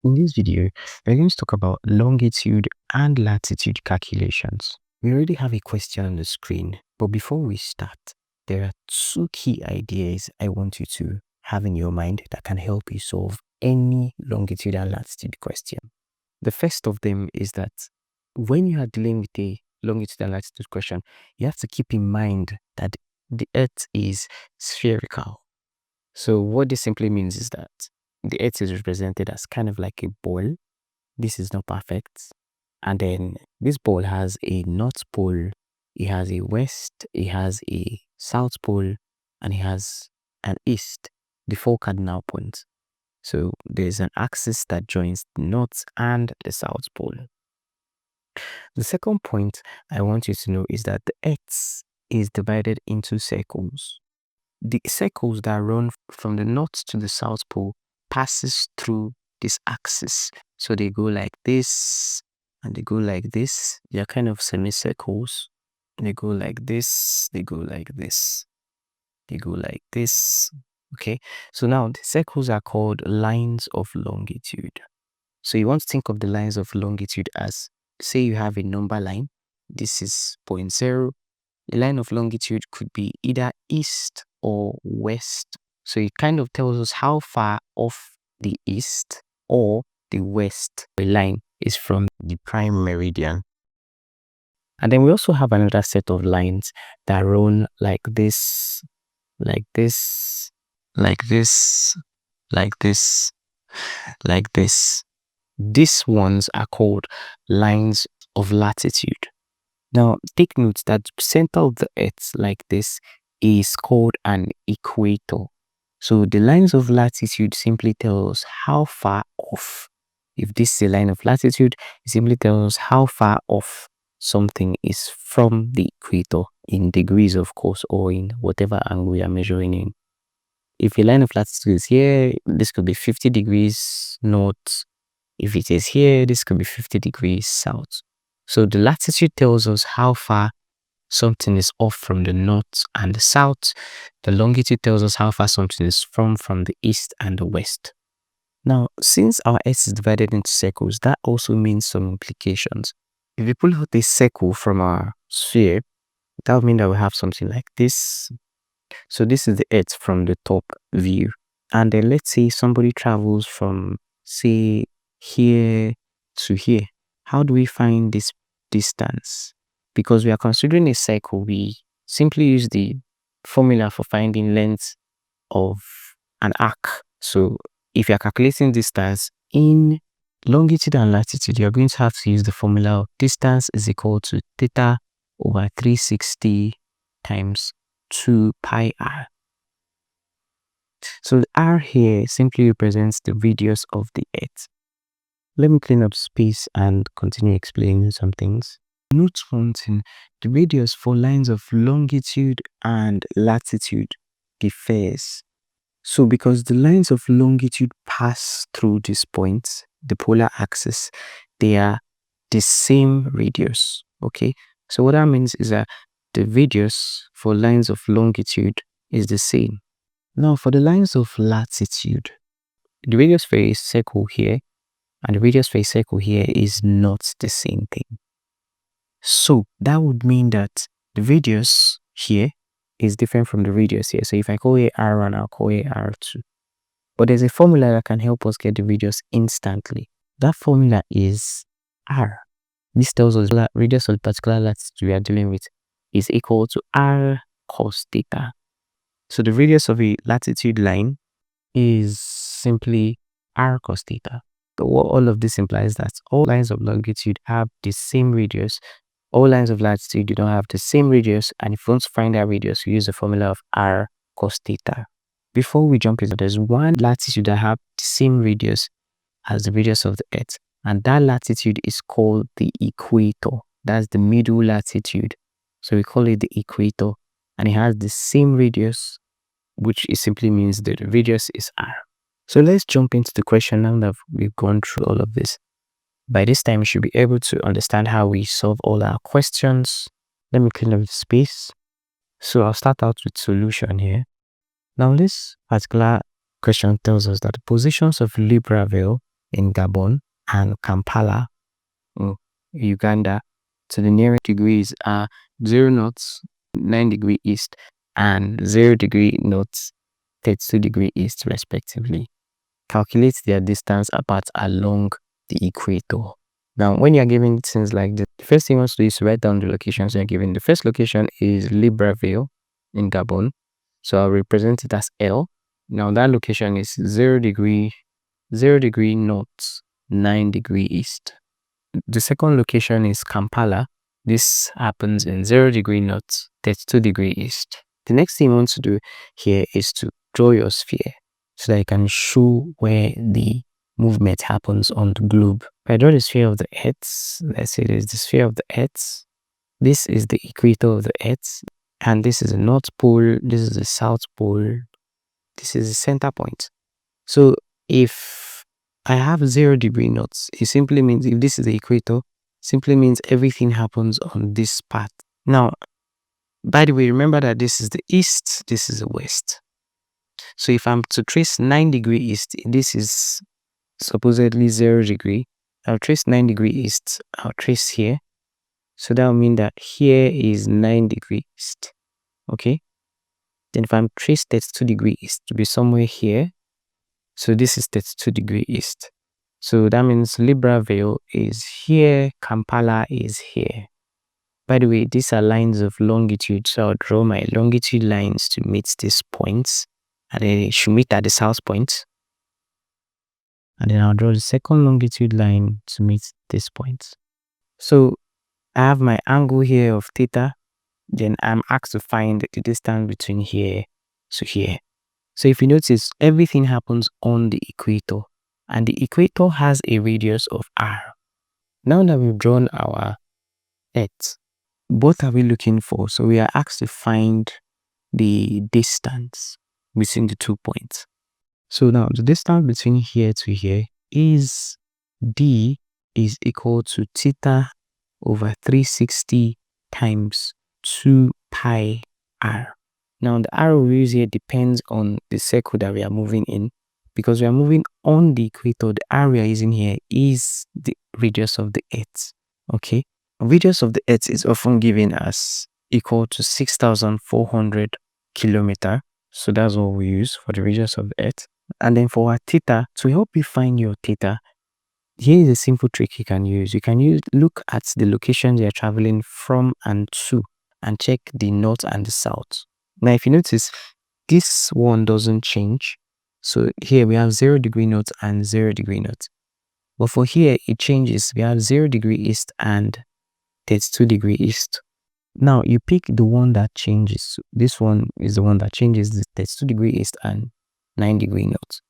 In this video, we're going to talk about longitude and latitude calculations. We already have a question on the screen, but before we start, there are two key ideas I want you to have in your mind that can help you solve any longitude and latitude question. The first of them is that when you are dealing with a longitude and latitude question, you have to keep in mind that the Earth is spherical. So what this simply means is that the Earth is represented as kind of like a ball. This is not perfect. And then this ball has a north pole, it has a west, it has a south pole, and it has an east, the four cardinal points. So there's an axis that joins the north and the south pole. The second point I want you to know is that the Earth is divided into circles. The circles that run from the north to the south pole passes through this axis. So they go like this and they go like this. They are kind of semicircles. They go like this, they go like this, they go like this. Okay, so now the circles are called lines of longitude. So you want to think of the lines of longitude as, say you have a number line. This is 0.0. The line of longitude could be either east or west. So it kind of tells us how far off the east or the west the line is from the prime meridian. And then we also have another set of lines that run like this, like this, like this, like this, like this. These ones are called lines of latitude. Now, take note that the center of the Earth like this is called an equator. So the lines of latitude simply tell us how far off. If this is a line of latitude, it simply tells us how far off something is from the equator in degrees, of course, or in whatever angle we are measuring in. If a line of latitude is here, this could be 50 degrees north. If it is here, this could be 50 degrees south. So the latitude tells us how far something is off from the north and the south. The longitude tells us how far something is from the east and the west. Now, since our Earth is divided into circles, that also means some implications. If we pull out a circle from our sphere, that would mean that we have something like this. So this is the Earth from the top view. And then let's say somebody travels from, say, here to here. How do we find this distance? Because we are considering a circle, we simply use the formula for finding length of an arc. So if you are calculating distance in longitude and latitude, you're going to have to use the formula of distance is equal to theta over 360 times 2 pi r. So the r here simply represents the radius of the Earth. Let me clean up space and continue explaining some things. Note one thing, the radius for lines of longitude and latitude differs. So because the lines of longitude pass through these points, the polar axis, they are the same radius. Okay, so what that means is that the radius for lines of longitude is the same. Now for the lines of latitude, the radius for a circle here and the radius for a circle here is not the same thing. So that would mean that the radius here is different from the radius here. So if I call it R1, I'll call it R2. But there's a formula that can help us get the radius instantly. That formula is R. This tells us that radius of the particular latitude we are dealing with is equal to R cos theta. So the radius of a latitude line is simply R cos theta. So what all of this implies that all lines of longitude have the same radius. All lines of latitude do not have the same radius, and if you want to find that radius, we use the formula of R cos theta. Before we jump into, there's one latitude that have the same radius as the radius of the Earth, and that latitude is called the equator. That's the middle latitude. So we call it the equator, and it has the same radius, which simply means that the radius is R. So let's jump into the question now that we've gone through all of this. By this time, you should be able to understand how we solve all our questions. Let me clean up the space. So I'll start out with solution here. Now this particular question tells us that the positions of Libreville in Gabon, and Kampala, Uganda. So the nearest degrees are 0 knots, 9 degree east, and 0 degree north, 32 degree east, respectively. Calculate their distance apart along the equator. Now, when you're given things like this, the first thing you want to do is write down the locations you're given. The first location is Libreville in Gabon. So I'll represent it as L. Now that location is 0 degree north, 9 degree east. The second location is Kampala. This happens in 0 degree north, 32 degree east. The next thing you want to do here is to draw your sphere so that you can show where the movement happens on the globe. If I draw the sphere of the Earth, let's say this is the sphere of the Earth. This is the equator of the Earth, and this is the North Pole, this is the South Pole, this is the center point. So if I have 0 degree north, it simply means if this is the equator, simply means everything happens on this path. Now, by the way, remember that this is the east, this is the west. So if I'm to trace 9 degree east, this is supposedly 0 degree. I'll trace 9 degree east, I'll trace here. So that will mean that here is 9 degree east. Okay. Then if I'm trace 32 degree east to be somewhere here, so this is 32 degree east. So that means Libreville is here, Kampala is here. By the way, these are lines of longitude. So I'll draw my longitude lines to meet these points. And then it should meet at the south point. And then I'll draw the second longitude line to meet this point. So I have my angle here of theta. Then I'm asked to find the distance between here to here. So if you notice, everything happens on the equator. And the equator has a radius of r. Now that we've drawn our Earth, what are we looking for? So we are asked to find the distance between the 2 points. So now the distance between here to here is d is equal to theta over 360 times 2 pi r. Now the arrow we use here depends on the circle that we are moving in. Because we are moving on the equator, the area we are using here is the radius of the Earth. Okay, radius of the Earth is often given as equal to 6,400 kilometer. So that's what we use for the radius of the Earth. And then for our theta, to help you find your theta, here is a simple trick you can use. You can look at the locations you're traveling from and to and check the north and the south. Now, if you notice, this one doesn't change. So here we have 0 degree north and 0 degree north. But for here, it changes. We have 0 degree east and 32 degree east. Now, you pick the one that changes. This one is the one that changes, the 32 degree east and 9 degree north.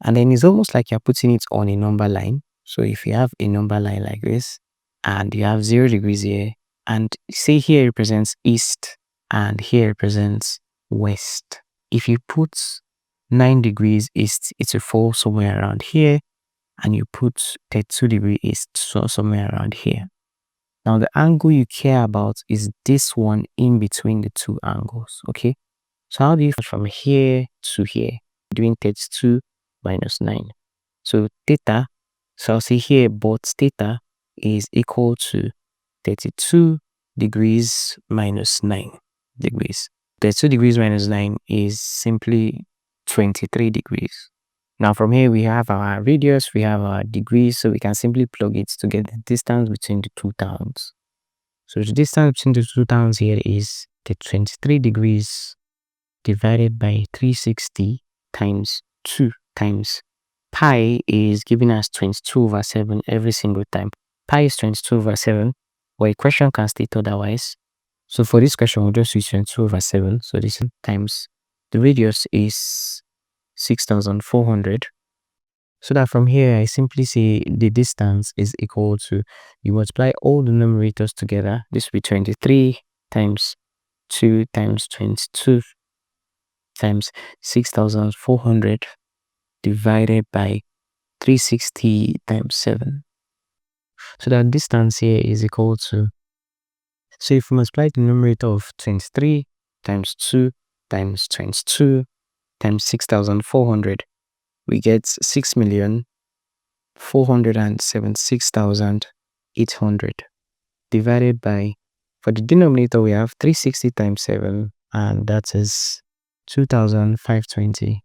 And then it's almost like you're putting it on a number line. So if you have a number line like this, and you have 0 degrees here, and say here represents east, and here represents west. If you put 9 degrees east, it will fall somewhere around here, and you put 32 degrees east, so somewhere around here. Now the angle you care about is this one in between the two angles. Okay, so how do you from here to here? Doing 32 minus 9. So theta, so I'll say here, but theta is equal to 32 degrees minus 9 degrees. 32 degrees minus 9 is simply 23 degrees. Now from here we have our radius, we have our degrees, so we can simply plug it to get the distance between the two towns. So the distance between the two towns here is the 23 degrees divided by 360 times 2 times pi is giving us 22 over 7 every single time. Pi is 22 over 7, but a question can state otherwise. So for this question, we'll just use 22 over 7. So this times the radius is 6,400. So that from here, I simply say the distance is equal to, you multiply all the numerators together. This will be 23 times 2 times 22 times 6,400 divided by 360 times 7. So that distance here is equal to, so if we multiply the numerator of 23 times 2 times 22 times 6,400, we get 6,000,000 476,800 divided by, for the denominator we have 360 times 7, and that is 2,520.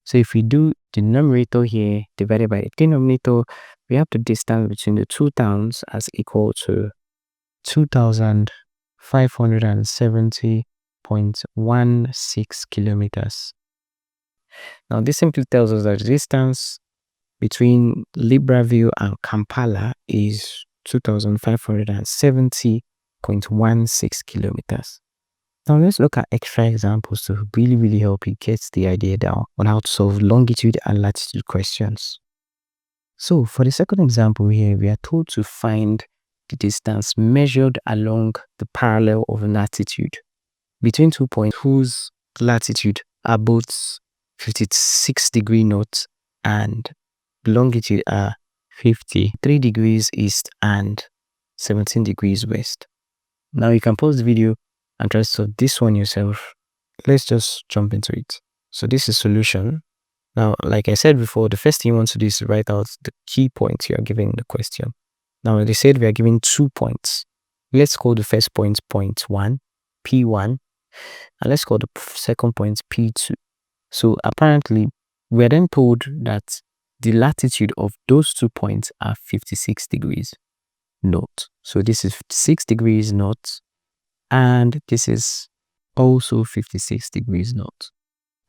So if we do the numerator here divided by the denominator, we have the distance between the two towns as equal to 2,570.16 kilometers. Now this simply tells us that the distance between Libreville and Kampala is 2,570.16 kilometers. Now let's look at extra examples to really help you get the idea down on how to solve longitude and latitude questions. So for the second example here, we are told to find the distance measured along the parallel of latitude between 2 points whose latitude are both 56 degree north and longitude are 53 degrees east and 17 degrees west. Now you can pause the video and try to solve this one yourself. Let's just jump into it. So this is solution. Now, like I said before, the first thing you want to do is write out the key points you are giving the question. Now, they said we are giving 2 points. Let's call the first point point 1, P1, and let's call the second point P2. So apparently, we are then told that the latitude of those 2 points are 56 degrees north. So this is 56 degrees north, and this is also 56 degrees north.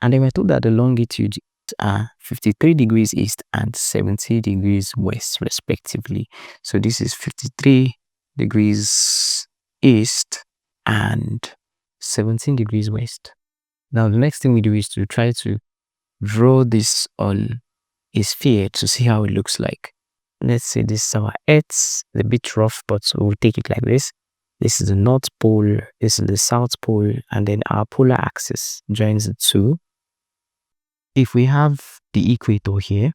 And then we're told that the longitude are 53 degrees east and 70 degrees west respectively. So this is 53 degrees east and 17 degrees west. Now the next thing we do is to try to draw this on a sphere to see how it looks like. Let's say this is our Earth. It's a bit rough, but we'll take it like this. This is the North Pole, this is the South Pole, and then our polar axis joins the two. If we have the equator here,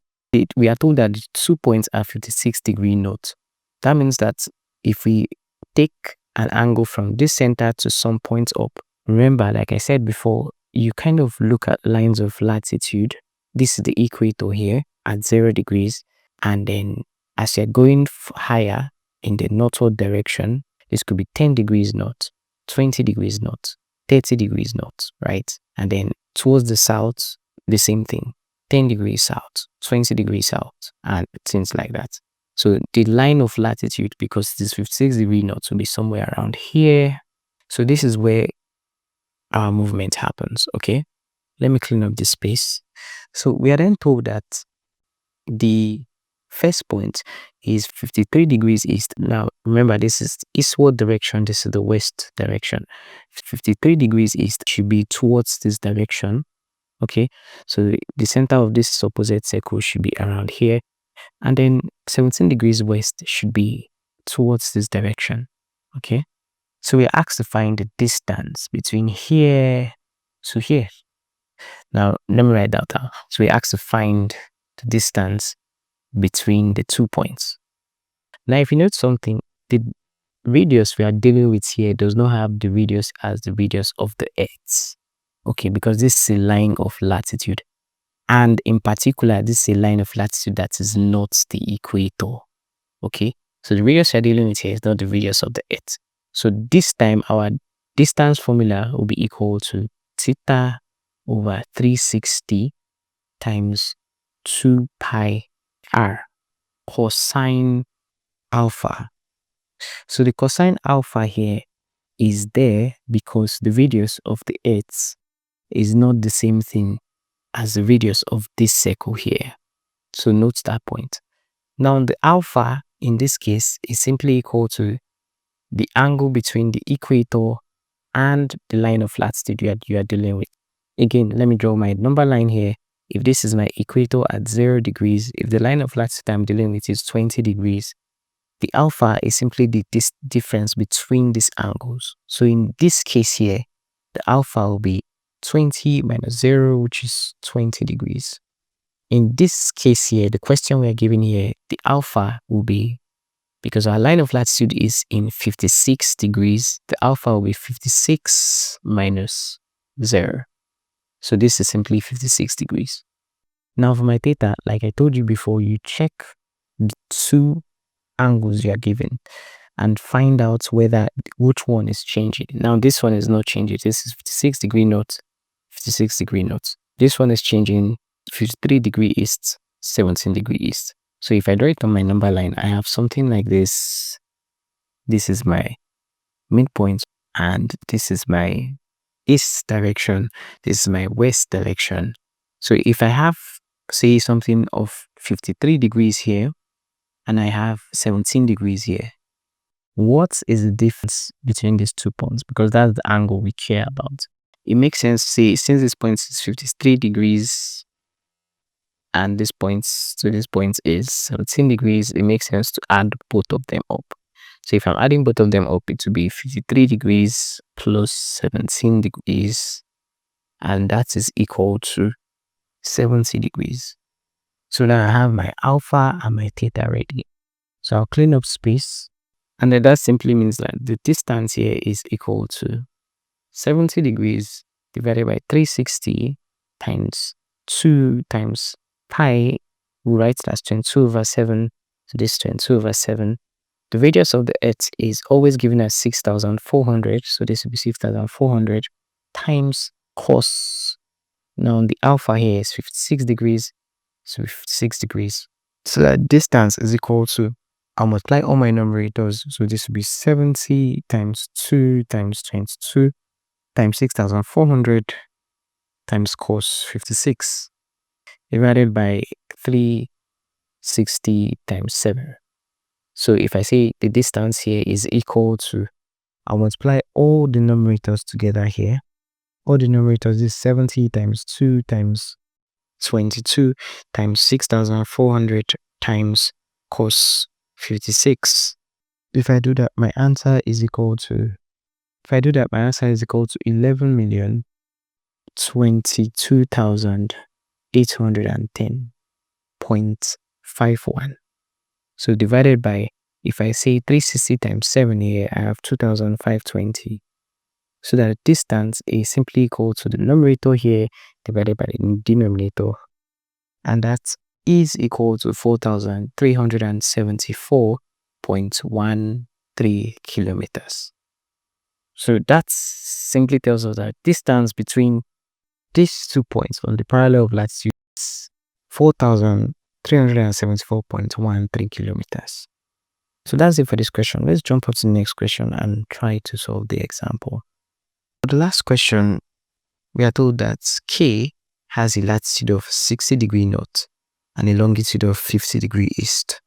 we are told that the 2 points are 56 degree north. That means that if we take an angle from this center to some point up, remember, like I said before, you kind of look at lines of latitude. This is the equator here at 0 degrees. And then as you're going higher in the northward direction, this could be 10 degrees north, 20 degrees north, 30 degrees north, right? And then towards the south, the same thing, 10 degrees south, 20 degrees south, and things like that. So the line of latitude, because this 56 degree north, will be somewhere around here. So this is where our movement happens, okay? Let me clean up this space. So we are then told that the first point is 53 degrees east. Now, remember, this is eastward direction. This is the west direction. 53 degrees east should be towards this direction. Okay, so the center of this opposite circle should be around here, and then 17 degrees west should be towards this direction. Okay, so we're asked to find the distance between here to here. Now let me write that down. So we're asked to find the distance between the 2 points. Now if you note something, the radius we are dealing with here does not have the radius as the radius of the Earth. Okay, because this is a line of latitude, and in particular this is a line of latitude that is not the equator. Okay, so the radius you're dealing with here is not the radius of the Earth. So this time our distance formula will be equal to theta over 360 times 2 pi r cosine alpha. So the cosine alpha here is there because the radius of the Earth is not the same thing as the radius of this circle here. So note that point. Now the alpha in this case is simply equal to the angle between the equator and the line of latitude you are dealing with. Again, let me draw my number line here. If this is my equator at 0 degrees, if the line of latitude I'm dealing with is 20 degrees, the alpha is simply the difference between these angles. So in this case here, the alpha will be 20 minus 0, which is 20 degrees. In this case here, the question we are given here, the alpha will be, because our line of latitude is in 56 degrees, the alpha will be 56 minus 0. So this is simply 56 degrees. Now for my theta, like I told you before, you check the two angles you are given and find out whether which one is changing. Now this one is not changing. This is 56° north, 56° north. This one is changing 53° east, 17° east. So if I draw it on my number line, I have something like this. This is my midpoint and this is my east direction. This is my west direction. So if I have, say, something of 53 degrees here and I have 17 degrees here, what is the difference between these 2 points? Because that's the angle we care about. It makes sense, say, since this point is 53 degrees and this point to this point is 17 degrees, it makes sense to add both of them up. So if I'm adding both of them up, it will be 53 degrees plus 17 degrees, and that is equal to 70 degrees. So now I have my alpha and my theta ready. So I'll clean up space, and then that simply means that the distance here is equal to 70 degrees divided by 360 times 2 times pi. We write it as 22/7. So this 22/7. The radius of the earth is always given as 6,400. So this will be 6,400 times cos. Now the alpha here is 56 degrees. So 56 degrees. So that distance is equal to, I'll multiply all my numerators. So this will be 70 times 2 times 22 times 6,400 times cos 56 divided by 360 times 7. So if I say the distance here is equal to, I'll multiply all the numerators together here. All the numerators is 70 times 2 times 22 times 6,400 times cos 56. If I do that, my answer is equal to, 11,022,810.51. So divided by, if I say 360 times 7 here, I have 2,520. So that the distance is simply equal to the numerator here divided by the denominator. And that is equal to 4,374.13 kilometers. So that simply tells us that distance between these 2 points on the parallel of latitude is 4,374.13 kilometers. So that's it for this question. Let's jump up to the next question and try to solve the example. For the last question, we are told that K has a latitude of 60° north and a longitude of 50° east.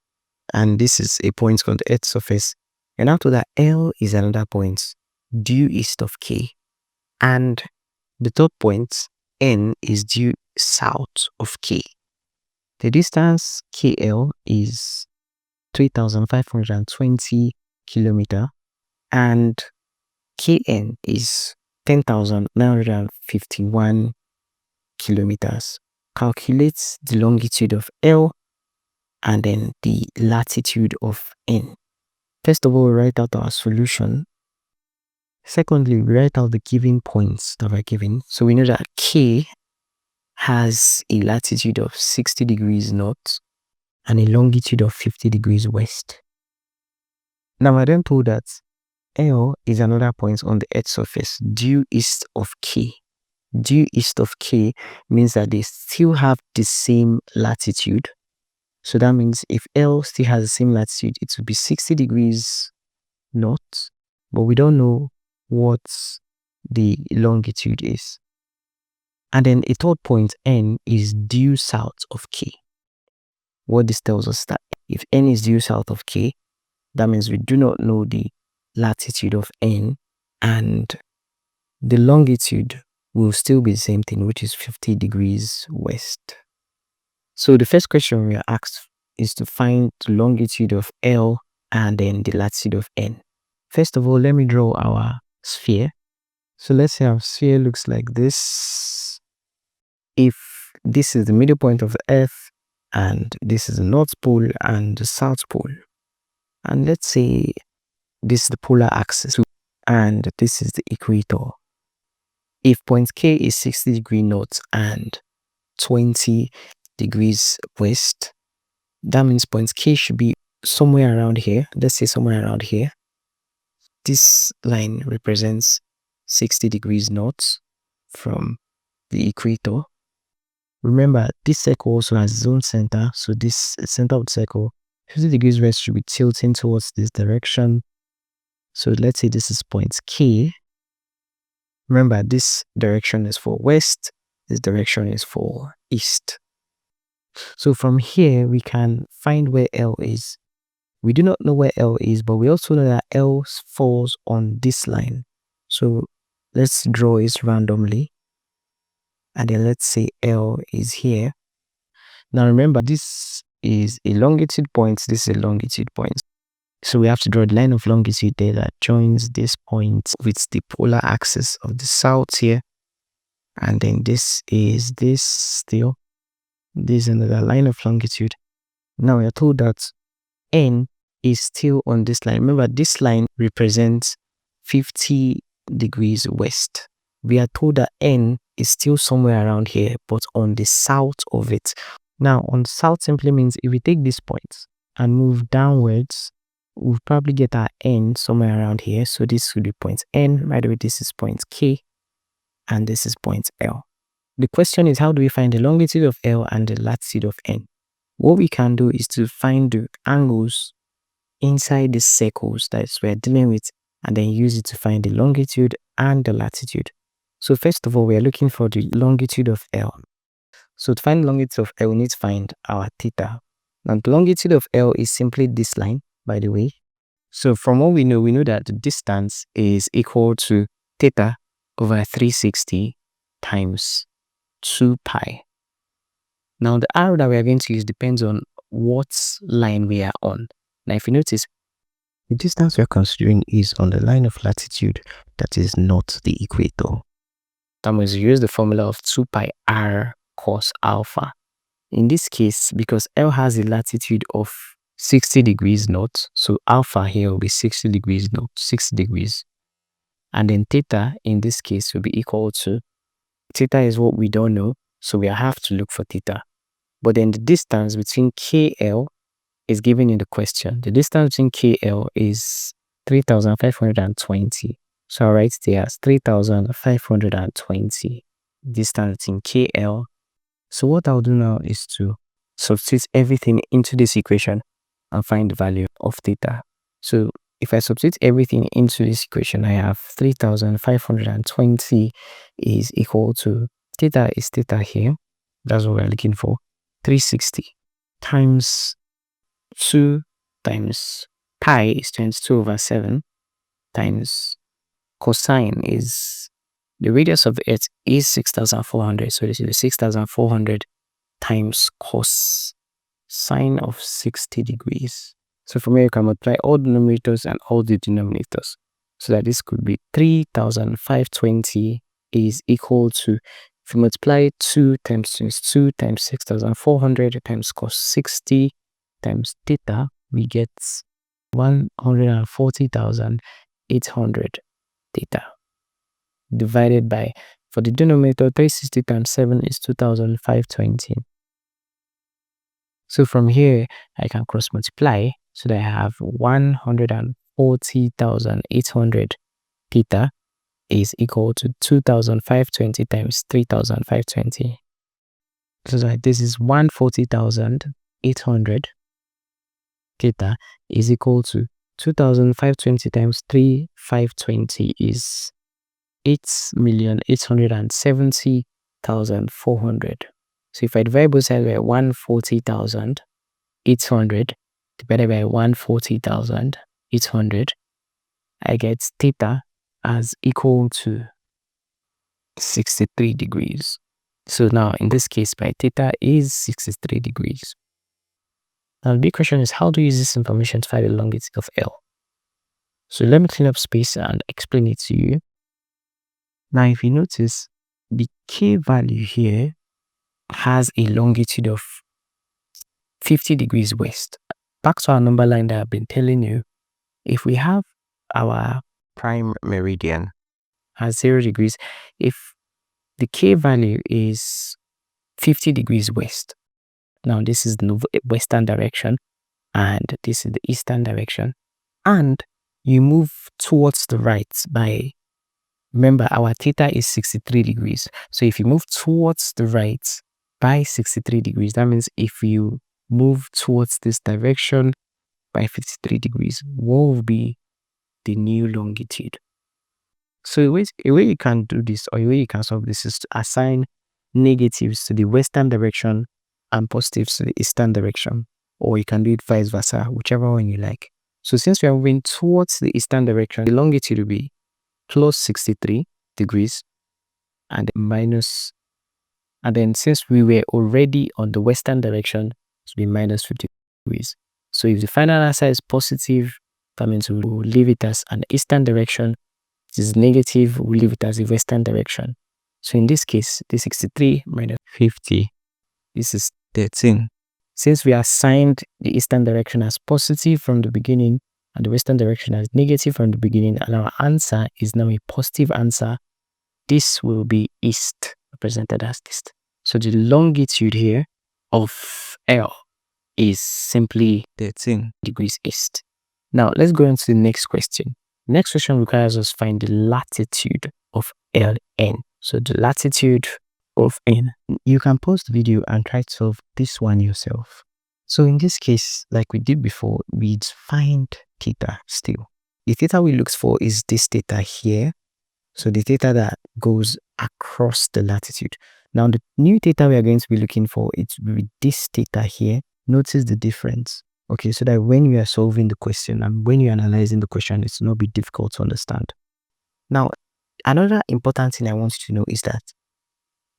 And this is a point on the Earth's surface. And after that, L is another point due east of K. And the third point, N, is due south of K. The distance KL is 3,520 kilometers and KN is 10,951 kilometers. Calculate the longitude of L and then the latitude of N. First of all, we write out our solution. Secondly, we write out the given points that are given. So we know that K has a latitude of 60° north and a longitude of 50° west. Now I then told that L is another point on the Earth's surface due east of K. Due east of K means that they still have the same latitude. So that means if L still has the same latitude, it will be 60° north, but we don't know what the longitude is. And then a third point, N, is due south of K. What this tells us that if N is due south of K, that means we do not know the latitude of N, and the longitude will still be the same thing, which is 50° west. So the first question we are asked is to find the longitude of L and then the latitude of N. First of all, let me draw our sphere. So let's say our sphere looks like this. If this is the middle point of the Earth and this is the North Pole and the South Pole, and let's say this is the polar axis and this is the equator. If point K is 60° north and 20° west, That means point K should be somewhere around here. Let's say somewhere around here. This line represents 60 degrees north from the equator. Remember, this circle also has its own center. So this center of the circle, 50 degrees west, should be tilting towards this direction. So let's say this is point K. Remember, this direction is for west. This direction is for east. So from here, we can find where L is. We do not know where L is, but we also know that L falls on this line. So let's draw it randomly. And then let's say L is here. Now remember, this is a longitude point. This is a longitude point. So we have to draw the line of longitude there that joins this point with the polar axis of the south here. And then this is this still. This is another line of longitude. Now we are told that N is still on this line. Remember, this line represents 50 degrees west. We are told that N is still somewhere around here, but on the south of it. Now, on south simply means if we take this point and move downwards, we'll probably get our N somewhere around here. So this would be point N. By the way, this is point K, and this is point L. The question is, how do we find the longitude of L and the latitude of N? What we can do is to find the angles inside the circles that we're dealing with, and then use it to find the longitude and the latitude. So first of all, we are looking for the longitude of L. So to find the longitude of L, we need to find our theta. Now the longitude of L is simply this line, by the way. So from what we know that the distance is equal to theta over 360 times 2 pi. Now the arrow that we are going to use depends on what line we are on. Now if you notice, the distance we are considering is on the line of latitude, that is not the equator. That means we use the formula of 2 pi r cos alpha. In this case, because L has a latitude of 60 degrees north, so alpha here will be 60 degrees north, 60 degrees. And then theta in this case will be equal to, theta is what we don't know, so we have to look for theta. But then the distance between KL is given in the question. The distance between KL is 3,520. So I'll write there as 3,520 distance between KL. So what I'll do now is to substitute everything into this equation and find the value of theta. So if I substitute everything into this equation, I have 3,520 is equal to, theta is theta here. That's what we're looking for. 360 times 2 times pi is 22 over 7 times cosine is, the radius of the earth is 6,400. So this is 6,400 times cos sine of 60 degrees. So from here you can multiply all the numerators and all the denominators. So that this could be 3,520 is equal to, if you multiply 2 times 22 times 6,400 times cos 60 times theta, we get 140,800 theta. Divided by, for the denominator, 360 times 7 is 2,520. So from here, I can cross multiply so that I have 140,800 theta is equal to 2,520 times 3,520. So that this is 140,800 theta is equal to 2,520 times 3,520 is 8,870,400. So if I divide both sides by 140,800 divided by 140,800, I get theta as equal to 63 degrees. So now in this case, my theta is 63 degrees. Now the big question is, how do you use this information to find the longitude of L? So let me clean up space and explain it to you. Now if you notice, the K value here has a longitude of 50 degrees west. Back to our number line that I've been telling you, if we have our prime meridian at 0 degrees, if the K value is 50 degrees west, Now this is the western direction and this is the eastern direction. And you move towards the right by, remember our theta is 63 degrees. So if you move towards the right by 63 degrees, that means if you move towards this direction by 53 degrees, what will be the new longitude? So a way you can do this, or a way you can solve this, is to assign negatives to the western direction and positives to the eastern direction. Or you can do it vice versa, whichever one you like. So since we are moving towards the eastern direction, the longitude will be plus 63 degrees and minus, and then since we were already on the western direction, it will be minus 50 degrees. So if the final answer is positive, that means we will leave it as an eastern direction. If it is negative, we'll leave it as a western direction. So in this case, the 63 minus 50, this is 13. Since we assigned the eastern direction as positive from the beginning and the western direction as negative from the beginning, and our answer is now a positive answer, this will be east, represented as east. So the longitude here of L is simply 13 degrees east. Now let's go on to the next question. The next question requires us to find the latitude of Ln. So the latitude of N. You can pause the video and try to solve this one yourself. So in this case, like we did before, we'd find theta still. The theta we looked for is this theta here. So the theta that goes across the latitude. Now the new theta we are going to be looking for, it's with this theta here. Notice the difference. Okay, so that when you are solving the question and when you're analyzing the question, it's not be difficult to understand. Now, another important thing I want you to know is that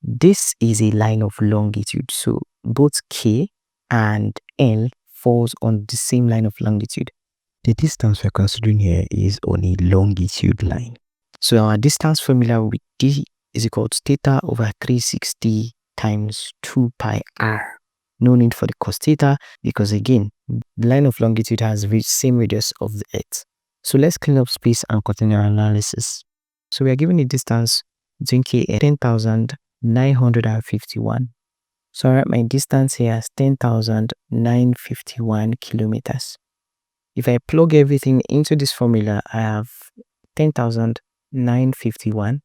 this is a line of longitude. So both K and L falls on the same line of longitude. The distance we're considering here is on a longitude line. So our distance formula with D is equal to theta over 360 times 2 pi r. No need for the cos theta because again, the line of longitude has the same radius of the Earth. So let's clean up space and continue our analysis. So we are given a distance between K and 10,951. So I write my distance here as 10,951 kilometers. If I plug everything into this formula, I have 10,951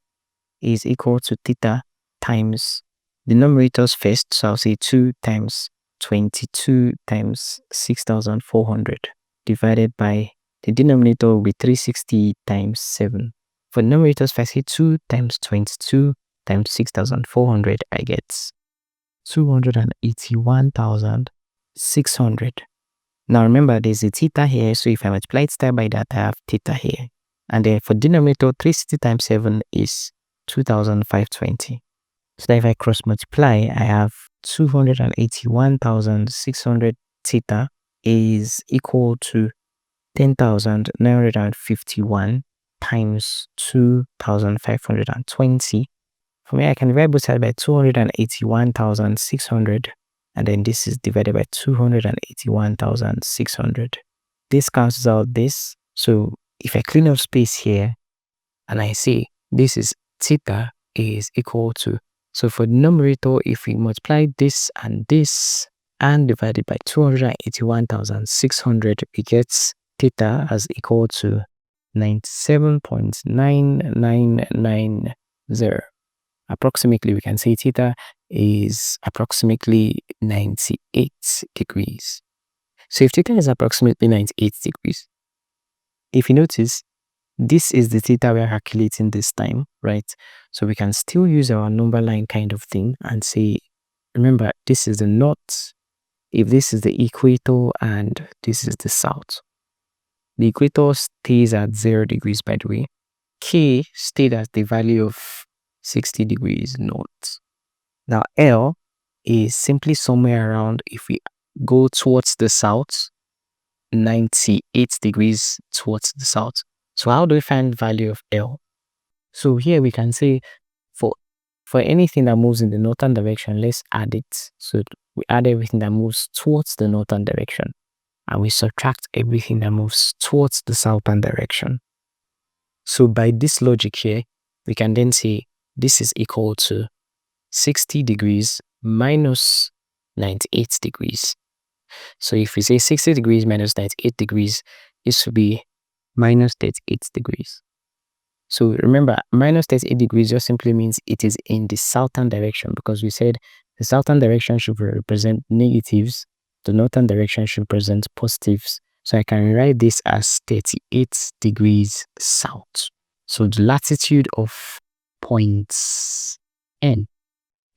is equal to theta times the numerators first. So I'll say 2 times 22 times 6,400 divided by the denominator will be 360 times 7. For the numerators, if I say 2 times 22 times 6,400, I get 281,600. Now remember, there's a theta here, so if I multiply theta by that, I have theta here. And then for denominator, 360 times 7 is 2,520. So that if I cross multiply, I have 281,600 theta is equal to 10,951 times 2,520. For me, I can divide both sides by 281,600, and then this is divided by 281,600. This cancels out this. So if I clean up space here and I say this is theta is equal to, so for the numerator, if we multiply this and divide it by 281,600, we get theta as equal to 97.9990. Approximately, we can say theta is approximately 98 degrees. So if theta is approximately 98 degrees, if you notice, this is the theta we are calculating this time, right? So we can still use our number line kind of thing and say, remember, this is the north, if this is the equator and this is the south. The equator stays at 0 degrees, by the way. K stayed at the value of 60 degrees north. Now L is simply somewhere around, if we go towards the south, 98 degrees towards the south. So how do we find the value of L? So here we can say for anything that moves in the northern direction, let's add it. So we add everything that moves towards the northern direction and we subtract everything that moves towards the southern direction. So by this logic here, we can then say this is equal to 60 degrees minus 98 degrees. So if we say 60 degrees minus 98 degrees, this will be minus 38 degrees. So remember, minus 38 degrees just simply means it is in the southern direction, because we said the southern direction should represent negatives, the northern direction should represent positives. So I can write this as 38 degrees south. So the latitude of points N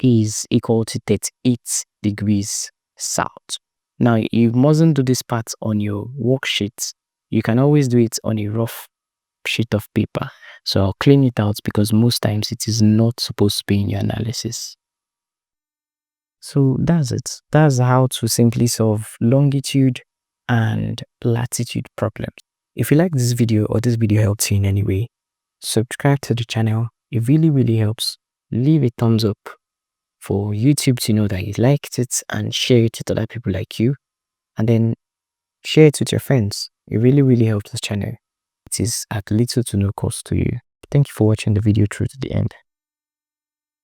is equal to 38 degrees south. Now, you mustn't do this part on your worksheet. You can always do it on a rough sheet of paper. So I'll clean it out because most times it is not supposed to be in your analysis. So that's it. That's how to simply solve longitude and latitude problems. If you like this video or this video helped you in any way, subscribe to the channel. It really helps. Leave a thumbs up for YouTube to know that you liked it, and share it with other people like you, and then share it with your friends. It really helps the channel. It is at little to no cost to you. Thank you for watching the video through to the end.